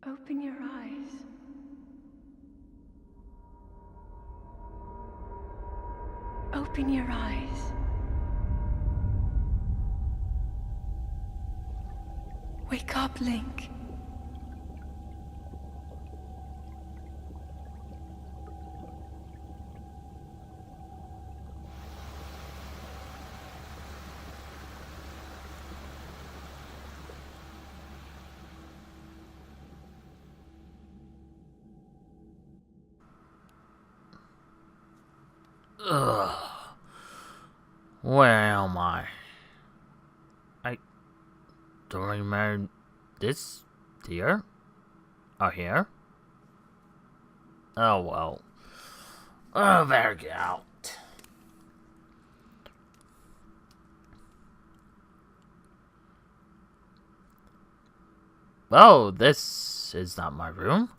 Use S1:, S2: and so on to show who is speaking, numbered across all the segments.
S1: Open your eyes. Open your eyes. Wake up, Link.
S2: Ugh. Where am I? I don't remember this here or here. Oh well. Oh, better get out. Oh, this is not my room.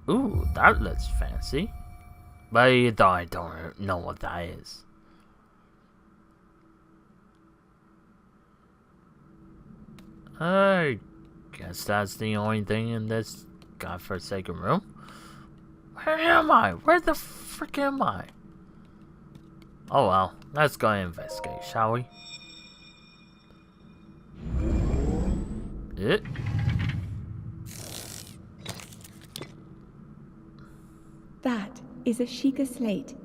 S2: Ooh, that looks fancy. But I don't know what that is. I guess that's the only thing in this godforsaken room. Where am I? Where the frick am I? Oh well, let's go and investigate, shall we?
S1: That is a Sheikah slate.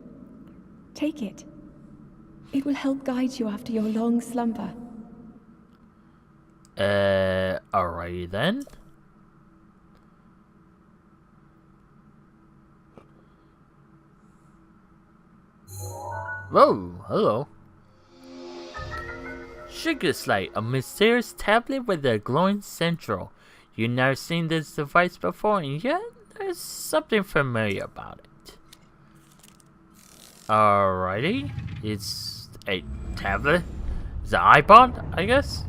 S1: Take it. It will help guide you after your long slumber.
S2: Alrighty then. Whoa, hello. Sugar Slate, a mysterious tablet with a glowing central. You've never seen this device before, and yet there's something familiar about it. Alrighty, it's a tablet. It's an iPod, I guess.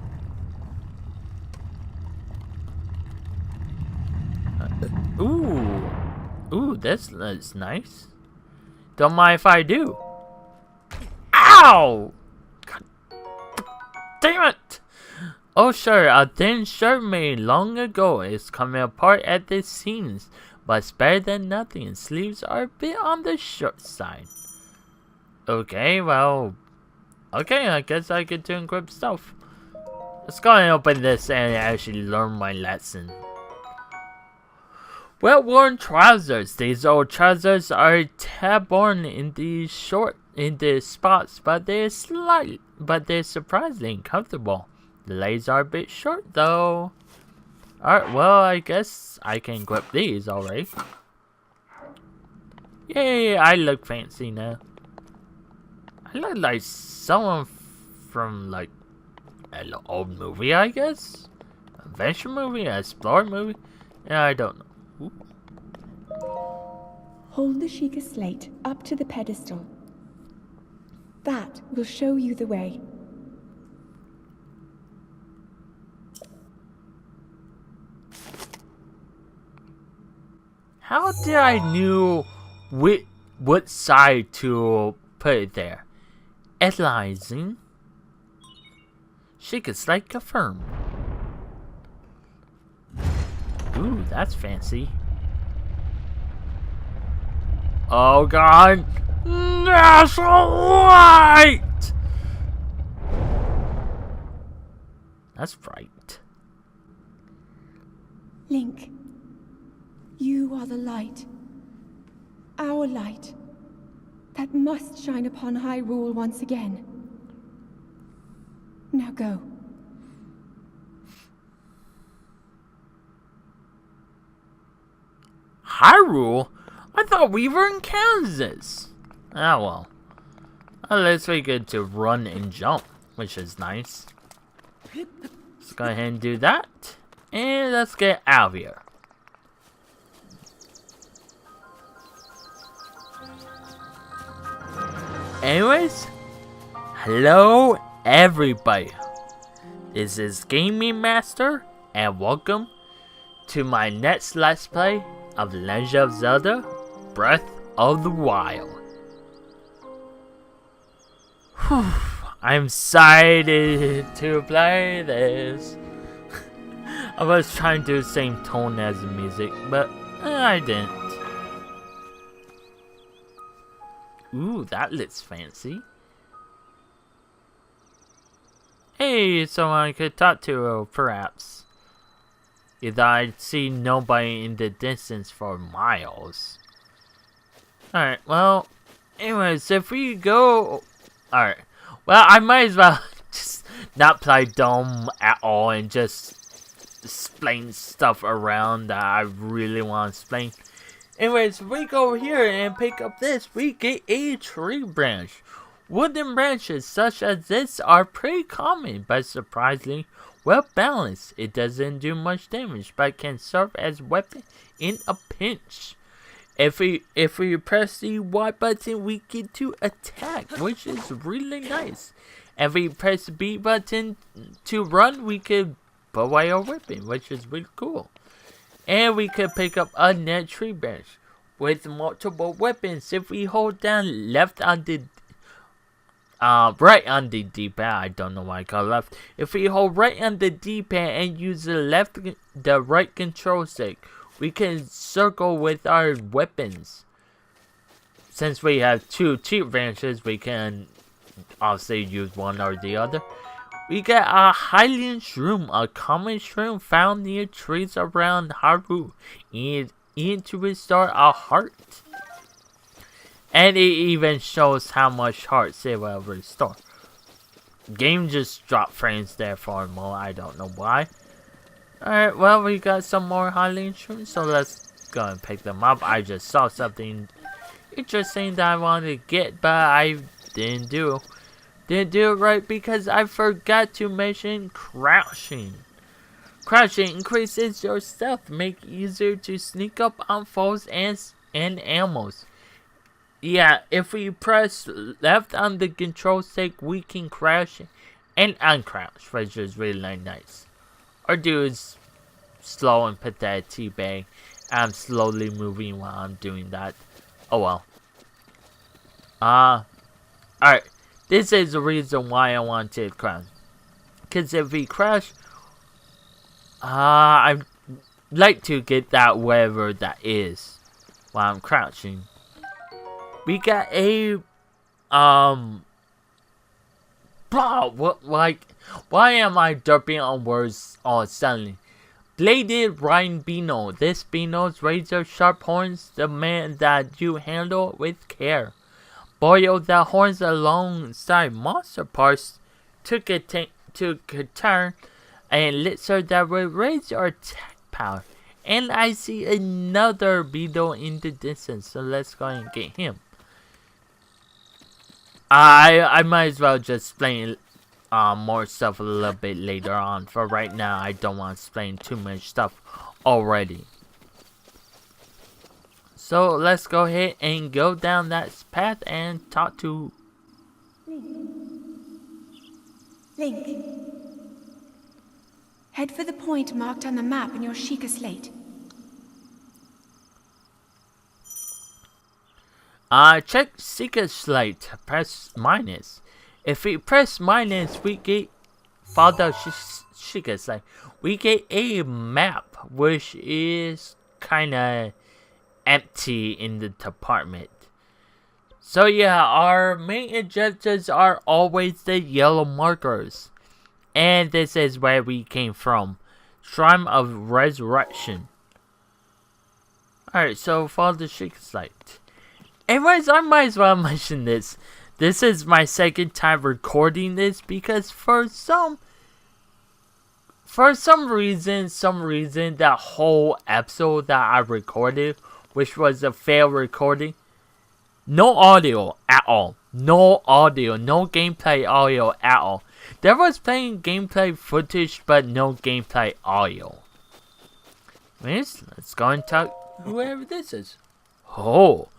S2: Ooh, that's nice. Don't mind if I do. Ow! God damn it! Oh sure, a thin shirt made long ago is coming apart at the seams, but it's better than nothing. Sleeves are a bit on the short side. Okay, well, okay, I guess I get to encrypt stuff. Let's go and open this and actually learn my lesson. Well-worn trousers. These old trousers are tab-worn in the spots, but they're surprisingly comfortable. The legs are a bit short though. Alright, well I guess I can grip these already. Yay, I look fancy now. I look like someone from like an old movie, I guess? Adventure movie, explorer movie? Yeah, I don't know. Ooh.
S1: Hold the Sheikah slate up to the pedestal. That will show you the way.
S2: How did I knew what side to put it there? Analyzing. Sheikah slate confirmed. Ooh, that's fancy. Oh god! That's light! That's bright.
S1: Link, you are the light. Our light. That must shine upon Hyrule once again. Now go.
S2: Hyrule? I thought we were in Kansas. Ah well. At least we get to run and jump, which is nice. Let's go ahead and do that. And let's get out of here. Anyways, hello everybody. This is Gaming Master, and welcome to my next Let's Play of Legend of Zelda Breath of the Wild. Whew, I'm excited to play this. I was trying to do the same tone as the music, but I didn't. Ooh, that looks fancy. Hey, someone I could talk to, perhaps. Either I'd see nobody in the distance for miles. Alright, well, anyways, if we go... Alright, well, I might as well just not play dumb at all and just explain stuff around that I really want to explain. Anyways, we go over here and pick up this. We get a tree branch. Wooden branches such as this are pretty common, but surprisingly well balanced. It doesn't do much damage, but can serve as a weapon in a pinch. If we press the Y button, we get to attack, which is really nice. If we press the B button to run, we could put away our weapon, which is really cool. And we could pick up a net tree branch with multiple weapons. If we hold down left on the right on the D-pad, I don't know why I call it left. If we hold right on the D-pad and use the right control stick, we can circle with our weapons. Since we have two tree branches, we can obviously use one or the other. We get a Hylian shroom, a common shroom found near trees around Hyrule, and to restore a heart. And it even shows how much hearts it will restore. Game just dropped frames there for a moment, I don't know why. Alright, well, we got some more Hylian shrooms, so let's go and pick them up. I just saw something interesting that I wanted to get, but I didn't do it right because I forgot to mention crouching. Crouching increases your stealth, make it easier to sneak up on foes and ammos. Yeah, if we press left on the control stick, we can crouch and uncrouch, which is really nice. Or do is slow and put that teabag. I'm slowly moving while I'm doing that. Oh well. Alright. This is the reason why I wanted to crouch. Because if we crouch, I'd like to get that whatever that is while I'm crouching. We got a, why am I derping on words all suddenly? Bladed Rhinebino. This Beano's razor sharp horns demand that you handle with care. Boil the horns alongside monster parts to turn and elixir that will raise your attack power. And I see another beetle in the distance, so let's go and get him. I might as well just explain more stuff a little bit later on. For right now, I don't want to explain too much stuff already. So let's go ahead and go down that path and talk to
S1: Link. Head for the point marked on the map in your Sheikah slate.
S2: Check Sheikah slate. Press minus. If we press minus, we get Father Sheikah slate. We get a map, which is kinda empty in the department. So yeah, our main objectives are always the yellow markers. And this is where we came from. Shrine of Resurrection. Alright, so follow the Sheikah slate. Anyways, I might as well mention this. This is my second time recording this because for some reason, that whole episode that I recorded, which was a failed recording, no audio at all. No audio, no gameplay audio at all. There was playing gameplay footage, but no gameplay audio. Anyways, let's go and talk whoever this is. Oh,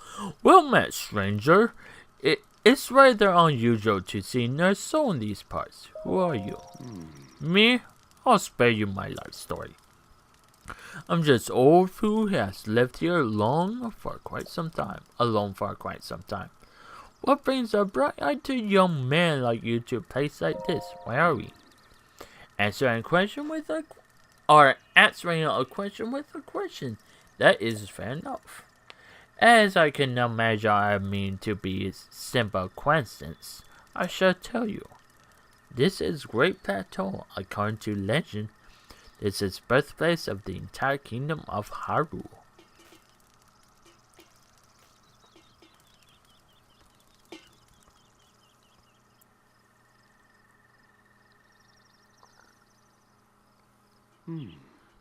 S2: well met, stranger. It's rather unusual to see no soul in these parts. Who are you? Me? I'll spare you my life story. I'm just an old fool who has lived here alone for quite some time. What brings a bright-eyed young man like you to a place like this? Where are we? Answering a question with a question. That is fair enough. As I can imagine I mean to be a simple coincidence, I shall tell you. This is Great Plateau. According to legend, this is birthplace of the entire kingdom of Hyrule.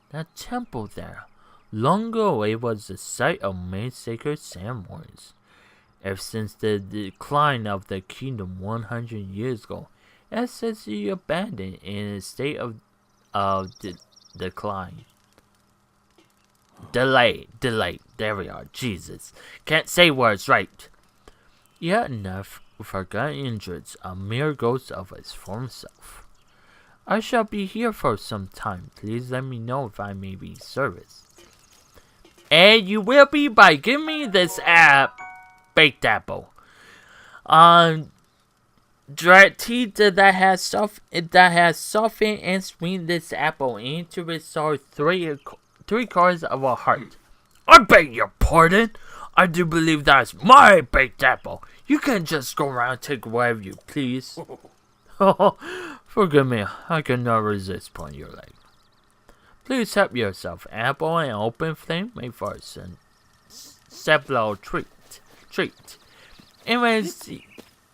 S2: That temple there, long ago it was the site of many sacred ceremonies. Ever since the decline of the kingdom 100 years ago, it has said to be abandoned in a state of decline. Delay. There we are. Jesus, can't say words right. Yet enough forgotten injuries, a mere ghost of its former self. I shall be here for some time. Please let me know if I may be of service. And you will be by giving me this baked apple. Dry tea that has softened and sweetened this apple into restore three quarters of a heart. I beg your pardon. I do believe that's my baked apple. You can't just go around and take whatever you please. Forgive me, I cannot resist pulling your leg. Please help yourself. Apple and open flame may for a several treat. Anyways,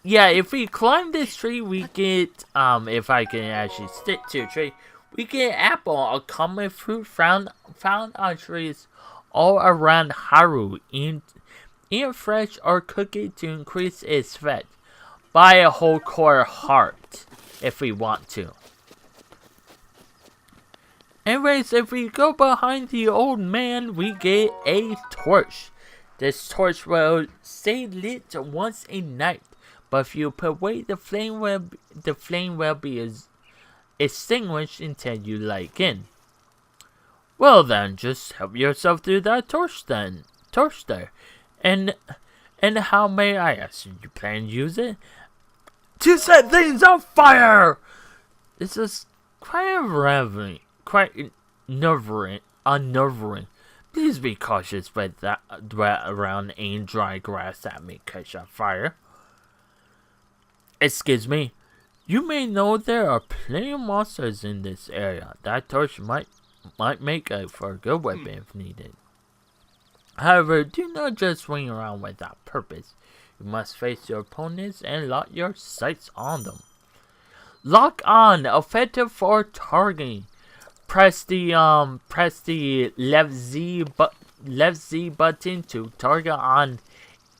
S2: yeah, if we climb this tree, we get, if I can actually stick to a tree, we get apple, a common fruit found on trees all around Hyrule. Eat fresh or cook it to increase its fat. Buy a whole core heart if we want to. Anyways, if we go behind the old man, we get a torch. This torch will stay lit once a night, but if you put away the flame will be extinguished until you light again. Well then, just help yourself through that torch there. And how may I ask you plan to use it? To set things on fire! This is quite unnerving. Please be cautious with that around any dry grass that may catch on fire. Excuse me. You may know there are plenty of monsters in this area. That torch might make for a good weapon if needed. However, do not just swing around without purpose. You must face your opponents and lock your sights on them. Lock on, effective for targeting. Press the left Z button to target on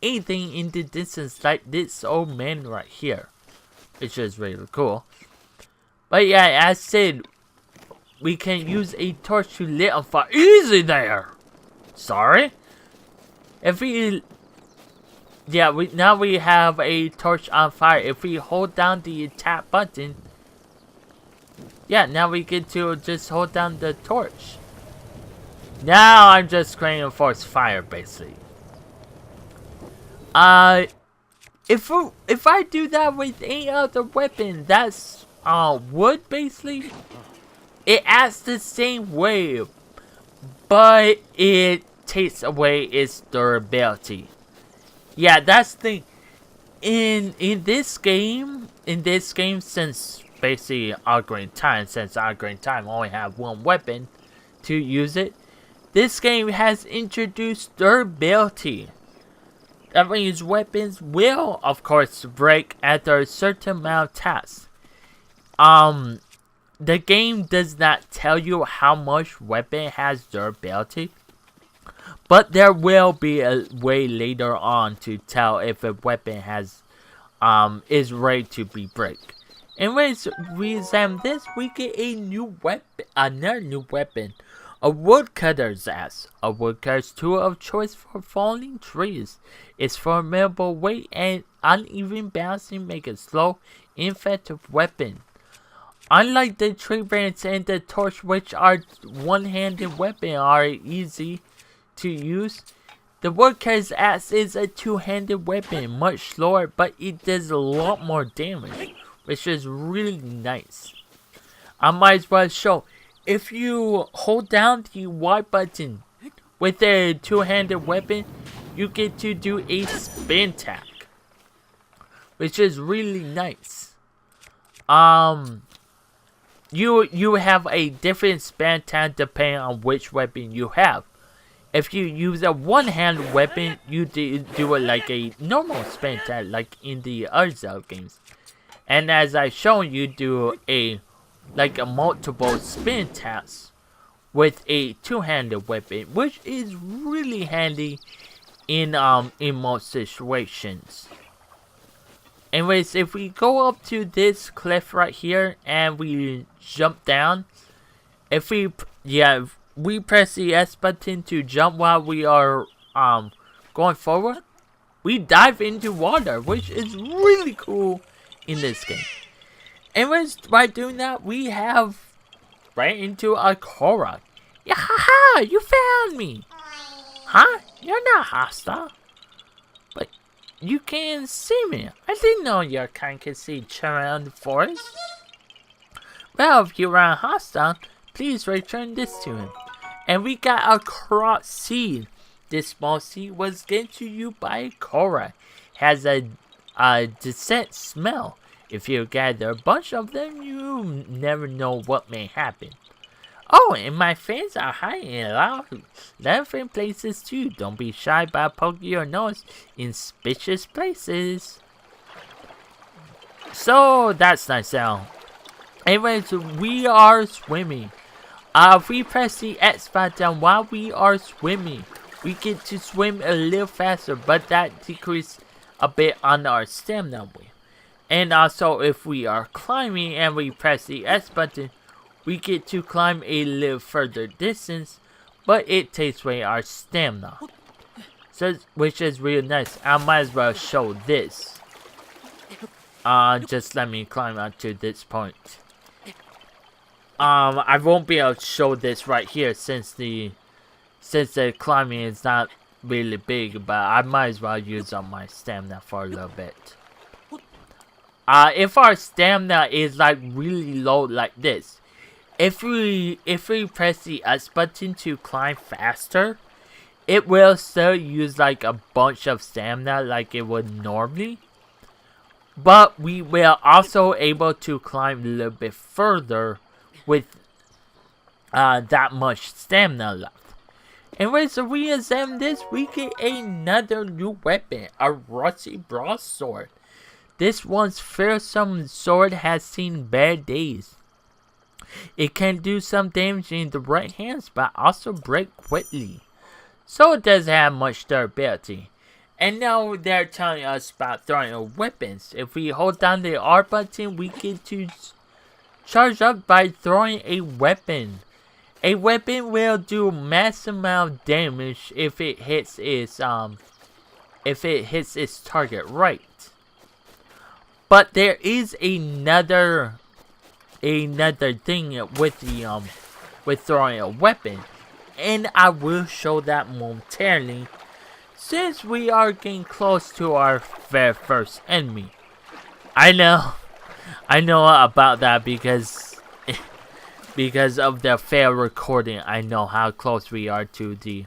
S2: anything in the distance, like this old man right here, which is really cool. But yeah, as said, we can use a torch to lit on fire. Easy there. Sorry. If we now we have a torch on fire. If we hold down the attack button, yeah, now we get to just hold down the torch. Now I'm just creating a force fire, basically. If I do that with any other weapon, that's wood, basically. It acts the same way, but it takes away its durability. Yeah, that's the thing. In this game, since basically Ocarina of Time only have one weapon to use it, this game has introduced durability. That means weapons will, of course, break after a certain amount of tasks. The game does not tell you how much weapon has durability, but there will be a way later on to tell if a weapon is ready to be break. Anyways, we examine this, we get a new weapon, another new weapon. A woodcutter's axe. A woodcutter's tool of choice for falling trees. Its formidable weight and uneven balancing make it a slow, ineffective weapon. Unlike the tree branch and the torch, which are one-handed weapons are easy to use, the woodcutter's axe is a two-handed weapon, much slower, but it does a lot more damage, which is really nice. I might as well show. If you hold down the Y button with a two-handed weapon, you get to do a spin attack, which is really nice. You have a different spin attack depending on which weapon you have. If you use a one-handed weapon, you do it like a normal spin attack, like in the other Zelda games. And as I've shown, you do a multiple spin attacks with a two-handed weapon, which is really handy in most situations. Anyways, if we go up to this cliff right here and we jump down, if we press the S button to jump while we are going forward, we dive into water, which is really cool in this game. Anyways, by doing that, we have right into a Korra. Yeah, haha, you found me. Huh? You're not hostile. But you can see me. I didn't know your kind could see each other in the forest. Well, if you are hostile, please return this to him. And we got a Korra seed. This small seed was given to you by Korra. Has a decent smell. If you gather a bunch of them, you never know what may happen. Oh, and my friends are hiding in a lot of different places too. Don't be shy about poking your nose in suspicious places. So, that's nice sound. Anyways, we are swimming. If we press the X button while we are swimming, we get to swim a little faster, but that decreases a bit on our stamina wheel. And also, if we are climbing and we press the S button, we get to climb a little further distance, but it takes away our stamina. So, which is really nice. I might as well show this. Just let me climb up to this point. I won't be able to show this right here since the climbing is not really big, but I might as well use up my stamina for a little bit. If our stamina is like really low like this, if we press the S button to climb faster, it will still use like a bunch of stamina like it would normally. But we will also able to climb a little bit further with that much stamina left. Anyways, so we examine this, we get another new weapon, a rusty broadsword. This once fearsome sword has seen bad days. It can do some damage in the right hands, but also break quickly. So it doesn't have much durability. And now they're telling us about throwing weapons. If we hold down the R button, we get to charge up by throwing a weapon. A weapon will do massive amount of damage if it hits its target right. But there is another thing with the with throwing a weapon, and I will show that momentarily since we are getting close to our very first enemy. I know about that because of the failed recording. I know how close we are to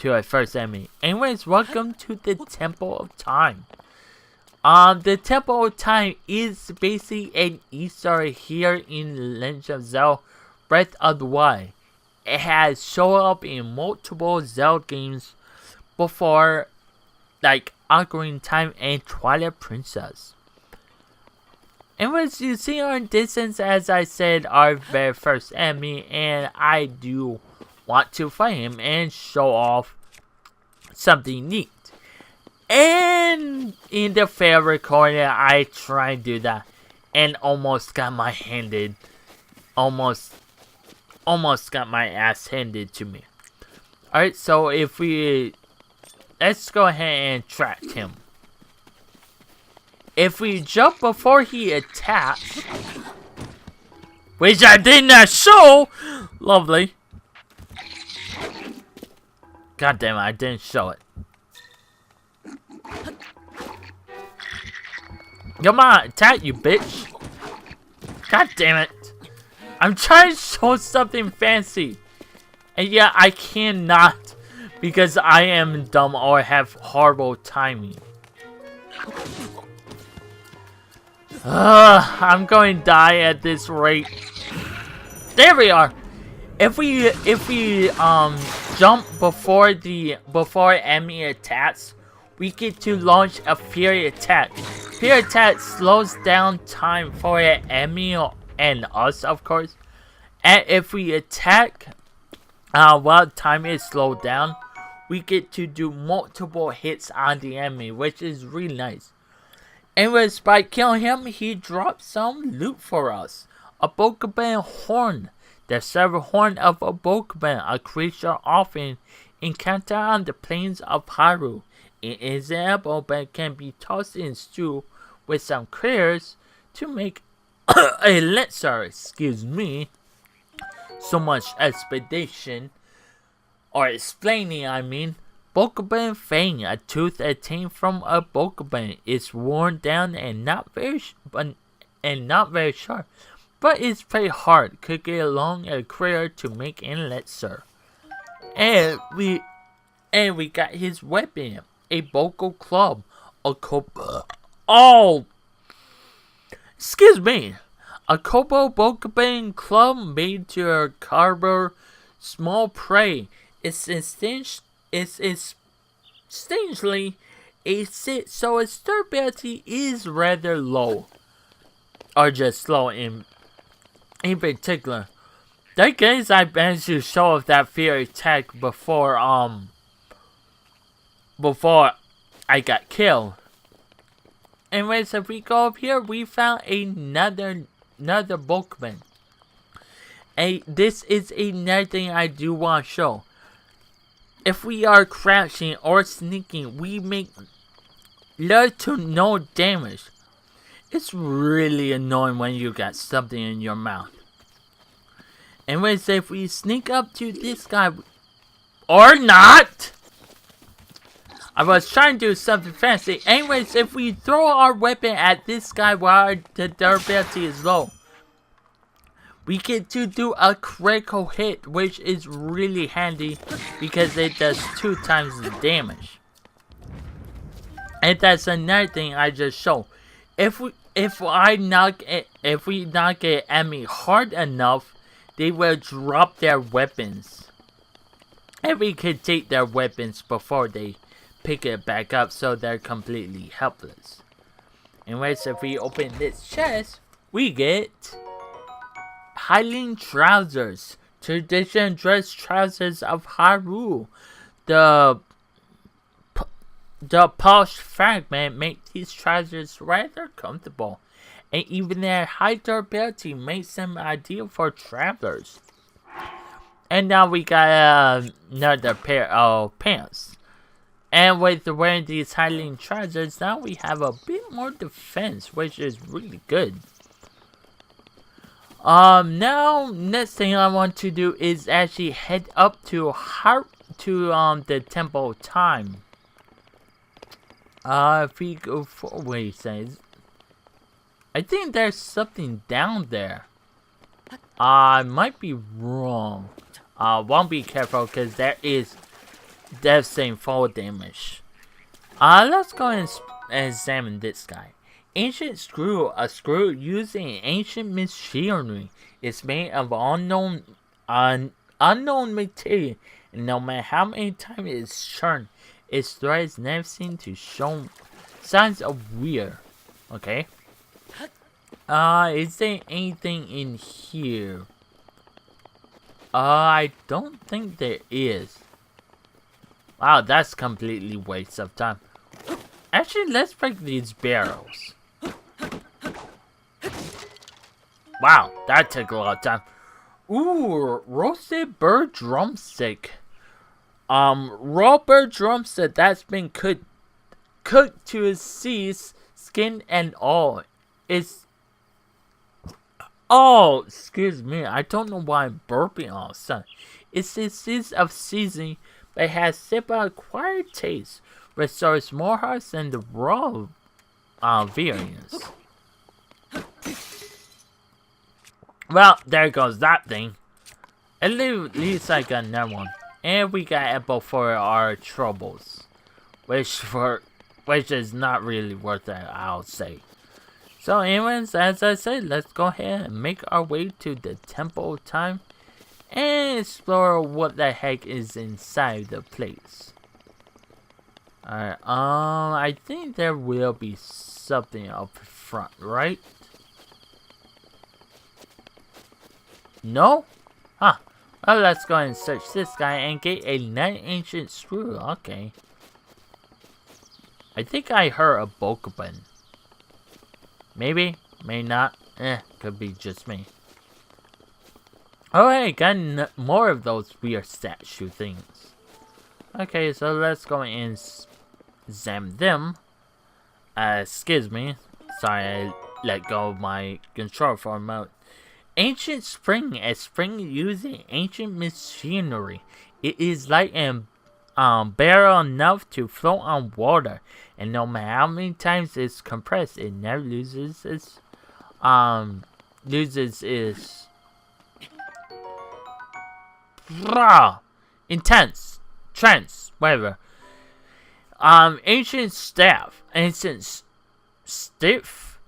S2: our first enemy. Anyways, welcome to the Temple of Time. The Temple of Time is basically an Easter egg here in Legend of Zelda Breath of the Wild. It has shown up in multiple Zelda games before, like Ocarina of Time and Twilight Princess. Anyways, you see our distance, as I said, our very first enemy, and I do want to fight him and show off something neat. And in the fair recording, I tried to do that and almost got my handed. Almost almost got my ass handed to me. Alright, so if we... Let's go ahead and track him. If we jump before he attacks... Which I did not show! Lovely. God damn it, I didn't show it. Come on, attack you bitch. God damn it. I'm trying to show something fancy. And yeah, I cannot. Because I am dumb or have horrible timing. I'm going to die at this rate. There we are. If we jump before enemy attacks, we get to launch a Fury Attack. Fury Attack slows down time for an enemy and us, of course. And if we attack while time is slowed down, we get to do multiple hits on the enemy, which is really nice. Anyways, by killing him, he dropped some loot for us. A Bokoban horn. The silver horn of a Bokoban, a creature often encountered on the plains of Hyrule. It is edible but can be tossed in stew with some critters to make a elixir. Excuse me. So much expedition. Or explaining, I mean. Bokoban Fang, a tooth obtained from a Bokoban, is worn down and not very sharp, but it's pretty hard. Could get along a critter to make an elixir. And we got his weapon, a Boko club, a excuse me, a Kobo Bokoban club made to harbor small prey. It's strangely a sit, so its durability is rather low, or just slow in particular. That case, I managed to show off that Fury Attack before I got killed. Anyways, if we go up here, we found another Bokoban. This is another thing I do want to show. If we are crouching or sneaking, we make little to no damage. It's really annoying when you got something in your mouth. Anyways, if we sneak up to this guy, or not, I was trying to do something fancy. Anyways, if we throw our weapon at this guy while the durability is low, we get to do a critical hit, which is really handy because it does 2 times the damage. And that's another thing I just showed. If we knock an enemy hard enough, they will drop their weapons. And we can take their weapons before they pick it back up, so they're completely helpless. Anyways, if we open this chest, we get Hylian trousers, traditional dress trousers of Hyrule. The polished fragment makes these trousers rather comfortable, and even their high durability makes them ideal for travelers. And now we got another pair of pants. And with wearing these Hylian trousers, now we have a bit more defense, which is really good. Now, next thing I want to do is actually head up to the Temple of Time. If we go forward, it says, I think there's something down there. I might be wrong. Won't be careful because there is devastating fall damage. Let's go and examine this guy. Ancient screw, a screw using ancient machinery. It's made of unknown material, and no matter how many times it's churned, its threads never seem to show signs of wear. Okay. Is there anything in here? I don't think there is. Wow, that's completely waste of time. Actually, let's break these barrels. Wow, that took a lot of time. Ooh, roasted bird drumstick. Raw bird drumstick that's been cooked to a cease, skin and all. It's excuse me. I don't know why I'm burping all of a sudden. It's a season of seasoning, but it has simple acquired taste. Restores more hearts than the raw variants. Well, there goes that thing. At least I got another one. And we got apple for our troubles. Which is not really worth it, I'll say. So anyways, as I said, let's go ahead and make our way to the Temple of Time and explore what the heck is inside the place. Alright, I think there will be something up front, right? No? Huh. Well, let's go and search this guy and get a nice ancient screw. Okay. I think I heard a Bokoban. Maybe, may not. Could be just me. Oh hey, got more of those weird statue things. Okay, so let's go and examine them. Excuse me. Sorry, I let go of my control for a moment. Ancient spring, a spring using ancient machinery. It is light and barrel enough to float on water, and no matter how many times it's compressed, it never loses its intense, trance, whatever. Ancient staff, ancient stiff.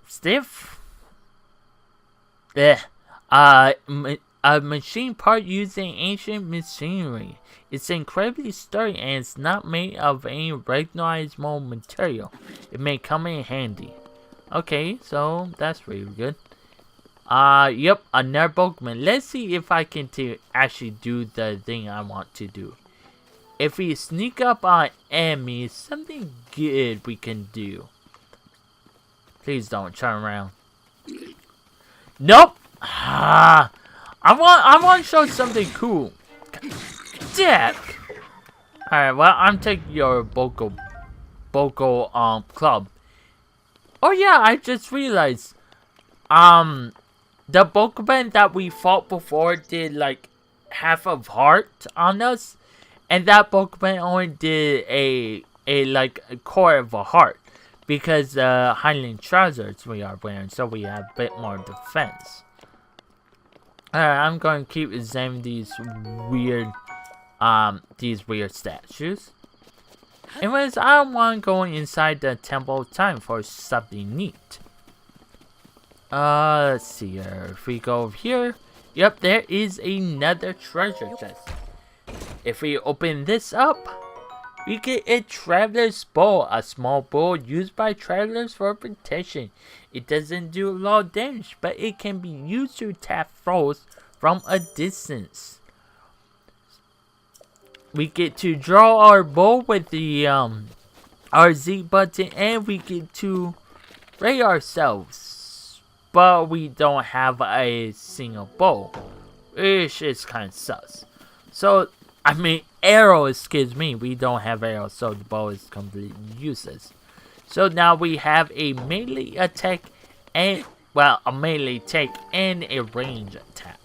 S2: Yeah. A machine part using ancient machinery. It's incredibly sturdy and it's not made of any recognizable material. It may come in handy. Okay, so that's really good. Yep, another Pokemon. Let's see if I can actually do the thing I want to do. If we sneak up on enemies, something good we can do. Please don't turn around. Nope. I want to show something cool. Dick. Alright, well, I'm taking your Boko club. Oh yeah, I just realized the Pokemon that we fought before did like half of heart on us, and that Pokemon only did a quarter of a heart because Highland trousers we are wearing, so we have a bit more defense. Alright, I'm going to keep examining these weird statues. Anyways, I want to go inside the Temple of Time for something neat. Let's see here. If we go over here, yep, there is another treasure chest. If we open this up, we get a traveler's bow, a small bow used by travelers for protection. It doesn't do a lot of damage, but it can be used to attack foes from a distance. We get to draw our bow with the our Z button, and we get to ray ourselves. But we don't have a single bow, which is kind of sus. So, I mean, arrows, excuse me, we don't have arrows, so the bow is completely useless. So now we have a melee attack and, well, a melee attack and a range attack.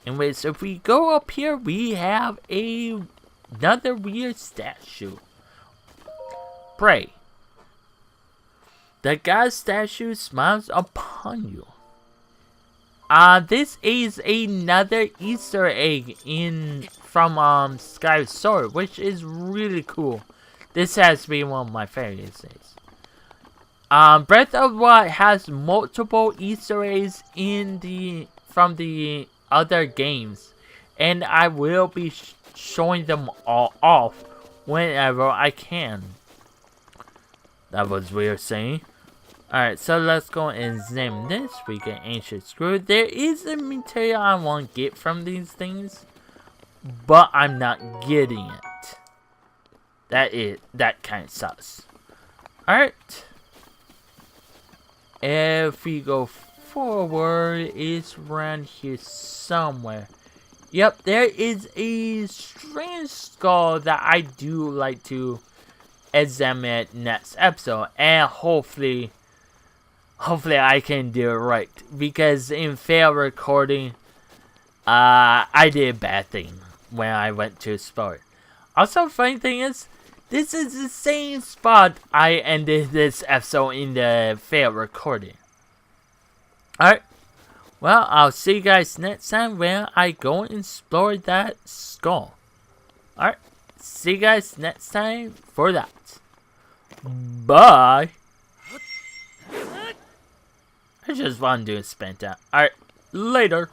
S2: Anyways, if we go up here, we have another weird statue. Pray. The god statue smiles upon you. This is another Easter egg from Sky Sword, which is really cool. This has to be one of my favorite things. Breath of the Wild has multiple Easter eggs from the other games, and I will be showing them all off whenever I can. That was weird saying. Alright, so let's go and examine this. We get ancient screw. There is a material I want to get from these things, but I'm not getting it. That kind of sucks. Alright. If we go forward is around here somewhere. Yep, there is a strange skull that I do like to examine next episode, and hopefully I can do it right, because in failed recording, I did a bad thing when I went to explore. Also, funny thing is, this is the same spot I ended this episode in the failed recording. Alright, well, I'll see you guys next time when I go and explore that skull. Alright, see you guys next time for that. Bye! I just want to do a spin down. Alright, later.